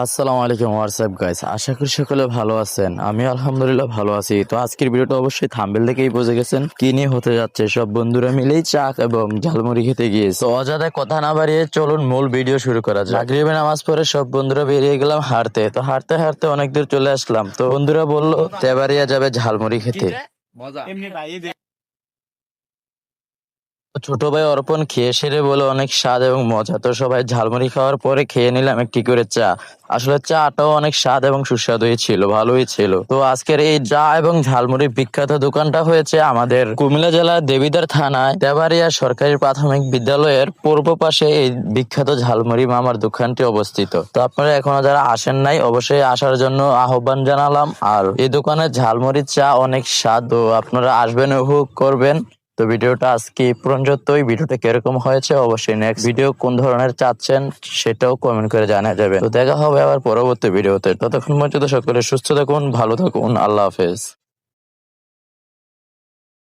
আসসালামু আলাইকুম WhatsApp guys, আশা করি সকলে ভালো আছেন। আমি আলহামদুলিল্লাহ ভালো আছি। তো আজকের ভিডিওটা অবশ্যই থাম্বনেল দেখেই বুঝে গেছেন কি নিয়ে হতে যাচ্ছে। সব বন্ধুরা মিলেই চা এবং ঝালমুড়ি খেতে গিয়েছে। তো অযথা কথা না বাড়িয়ে চলুন মূল ভিডিও শুরু করা যাক। মাগরিবের নামাজ পড়ে সব বন্ধুরা বেরিয়ে গেলাম হাঁটতে। তো হাঁটতে হাঁটতে অনেক দূর চলে আসলাম। তো বন্ধুরা বললো তেবাড়িয়া যাবে ঝালমুড়ি খেতে। ছোট ভাই অর্পণ খেয়ে সেরে বলে অনেক স্বাদ এবং মজা। তো সবাই ঝালমুড়ি খাওয়ার পরে খেয়ে নিলাম একটি করে চা। আসলে চাটাও অনেক স্বাদ এবং সুস্বাদুই ছিল, ভালোই ছিল। তো আজকের এই চা এবং ঝালমুড়ির বিখ্যাত দোকানটা হয়েছে আমাদের কুমিল্লা জেলার দেবিদ্বার থানায় তেবাড়িয়া সরকারি প্রাথমিক বিদ্যালয়ের পূর্ব পাশে এই বিখ্যাত ঝালমুড়ি মামার দোকানটি অবস্থিত। তো আপনারা এখনো যারা আসেন নাই অবশ্যই আসার জন্য আহ্বান জানালাম। আর এই দোকানের ঝালমুড়ির চা অনেক স্বাদ, তো আপনারা আসবেন, উপভোগ করবেন। তো ভিডিওটা আজকে এই পর্যন্তই। ভিডিওটা কিরকম হয়েছে অবশ্যই নেক্সট ভিডিও কোন ধরনের চাচ্ছেন সেটাও কমেন্ট করে জানা যাবে। তো দেখা হবে আবার পরবর্তী ভিডিওতে। ততক্ষণ পর্যন্ত সকলে সুস্থ থাকুন, ভালো থাকুন, আল্লাহ হাফেজ।